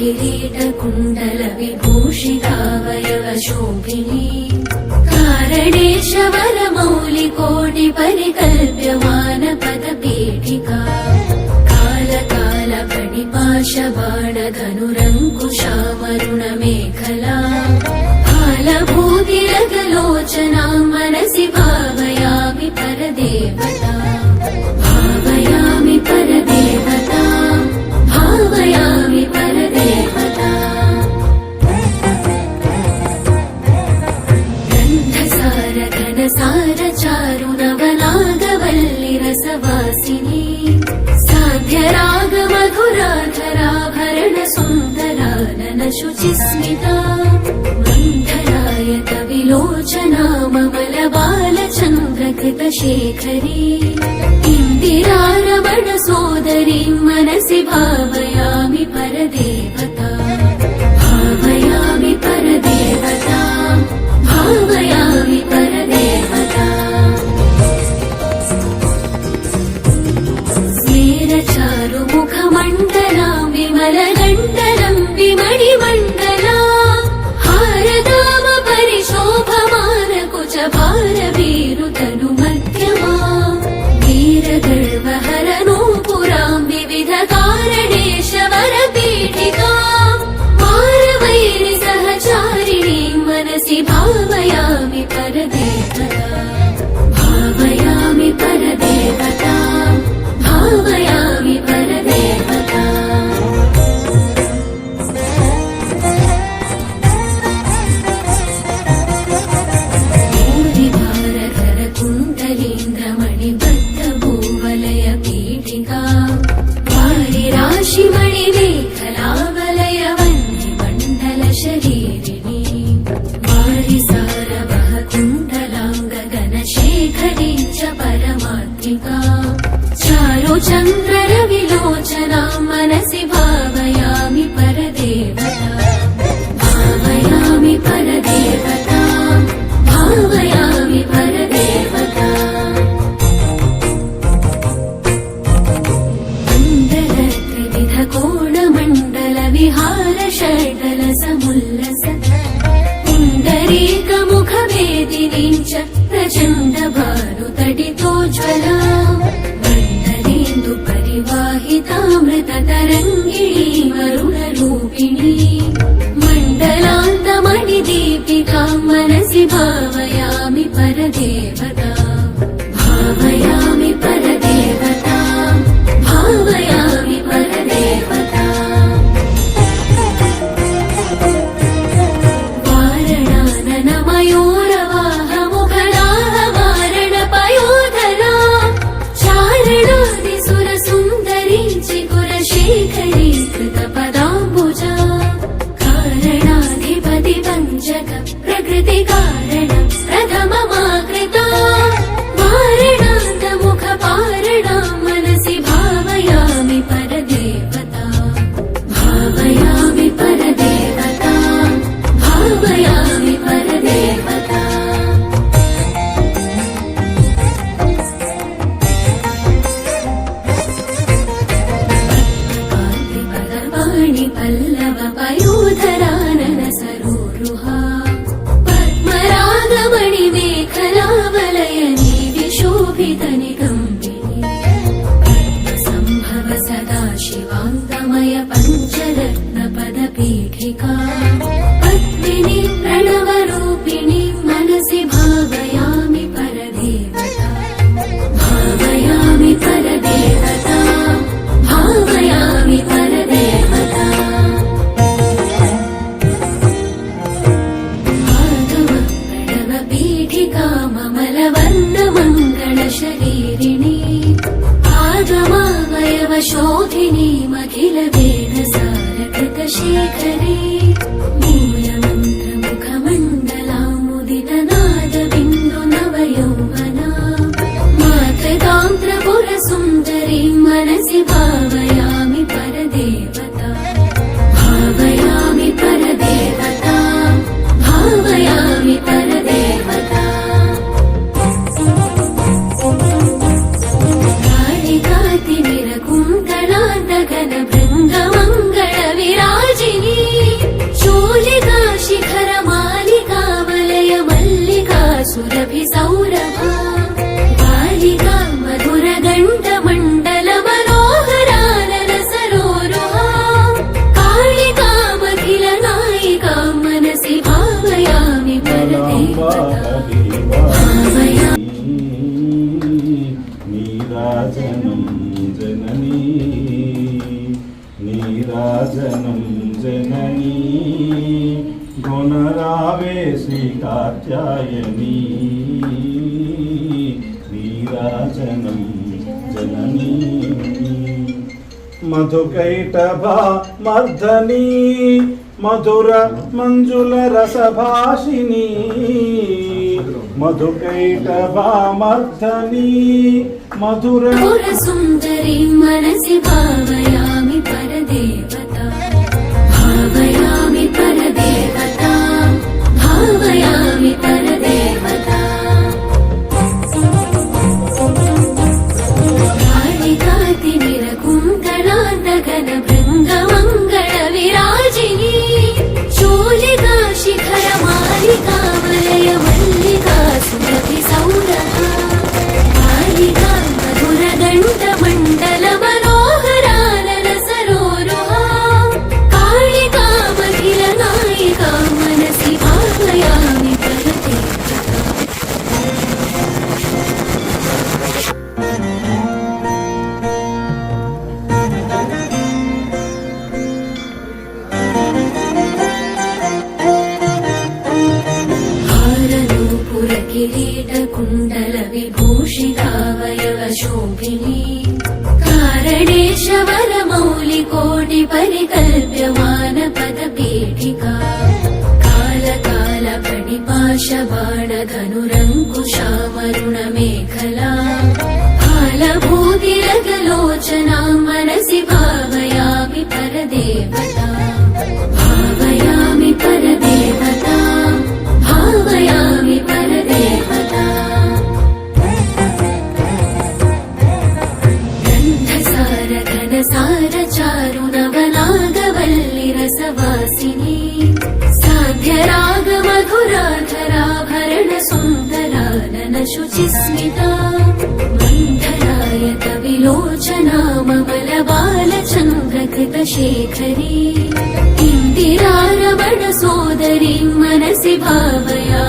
किरीटकुण्डल विभूषितावयवशोभिनी कारणेशवरमौलिकोटि परिकल्प्यमान पदपीठिका कालकालपणिपाशबाणधनुरङ्कुशामरुणमेखला फालभूतिरगलोचनां मनसि भावयामि परदेवता भावयामि परदेवता भावयामि परदेवता गन्धसार घनसार चारु नवनागवल्लिरसवासिनी साध्यराग मधुराधराभरण सुन्दरानन शुचिस्मिता मन्थरायत विलोचना ममलबालचन्द्रकृतशेखरी इन्दिरारमण सोदरी मनसि भावयामि परदेवता भावयामि परदेवता भावयामि परदेवता स्मेरचारुमुखमण्डलां विमलगण्डलं विमणिमण्डला हारदाम परिशोभमानकुचभारवीरुतनुमध्यमा वीरगर्वहरनूपुरां विविधकारणेशवरपीठिका मारवैरिसहचारिणीं मनसि भावयामि परदेवता भावयामि परदेवता भावयामि परदेवता भूरिभारधरकुण्डलीन्द्रमणिबद्धभूवलयपीठिका वारिराशिमणिमेखलावलयवह्निमण्डलशरीरिणी वारिसारवः कुण्डलाङ्गगनशेखरी च परमात्मिका चारुचन्द्ररविलोचनां मनसि भावयामि परदेवता भावयामि परदेवता भावयामि परदेवता मण्डलत्रिविधकोणमण्डलविहारषड्डलसमुल्लस पुण्डरीकमुखवेदिनीं च प्रचण्डभानुतडितोज्ज्वला मण्डलेन्दुपरिवाहितामृततरङ्गिणीमरुणरूपिणी मण्डलान्तमणिदीपिकां मनसि भावयामि परदेवता भावयामि परदेवता भावयामि परदेवता वारणाननमयूरवाहमुखलाहवारणपयोधरा चारणादिसुरसुन्दरी चिकुरशेखरी कृतपदाम्बुजा कारणाधिपतिपञ्चक प्रकृतिकारण प्रथममाकृता वारणान्तमुखपारणा मनसि भावयामि परदेवता भावयामि परदेवता भावयामि परदेवता पद्मपाणि पल्लव पयोधरानन सरोरुहा पद्मरागमणिमेखलावलयनी विशोभितनिगम्बिनी पद्मसम्भव सदा शिवान्तमय पञ्चरत्नपदपीठिका पद्मिनी प्रणवरूपिणी मनसि भावयामि परदेवता भावयामि परदेवता भावयामि परदेवता आगमप्रणवपीठिका ममलवर्णमङ्गलशरीरिणी आगमावयवशोधिनीमखिलवेदसारकृतशेखरी मूलमन्त्रमुखमण्डलामुदितनादबिन्दुनवयौवना मातृगान्त्रपुरसुन्दरीं मनसि भावयामि परदेवता भावयामि परदेवता भावयामि परदेवता कालिकातिमिरकुण्डलान्तगनभृङ्गम నీరాజనం జననీ గుణరావే శ్రీ కాత్యాయని నీరాజనం జననీ మధుకైటభా మర్ధనీ మధుర మంజుల రసభాషిణీ మధుకైటభా మర్ధనీ మధుర సుందరి మనసి భావయామి పరదేవత భావయామి పరదేవత భావయామి పరదేవత కాళికాతి నిరకుంకణాంతగన భృంగమంగళ విరాజిని చోళికా శిఖర మాలికా వలయ మల్లికా సురభి సౌరభ కాళికా మధుర గంట మండల మనోహరానన సరోరుహా కాళికా మహిళ నాయికా మనసి భావయామి పరదేవత हारनूपुर किरीट कुण्डल विभूषितावयव शोभिनी कारणेशवर मौलि कोटि परिकल्प्यमान पदपीठिका काल काल फणिपाश बाण धनुरङ्कुशामरुण मेखला कालभूतिरगलोचना मनसि भावयामि परदेवता भावयामि परदेवता भावयामि परदेवता गन्धसार घनसार चारु नवनागवल्लि रसवासिनी साध्यराग मधुराधराभरण सुन्दरानन शुचिस्मिता मन्थरायत विलोचना ममल बालचन्द्रकृतशेखरी इन्दिरा रमण सोदरी मनसि भावया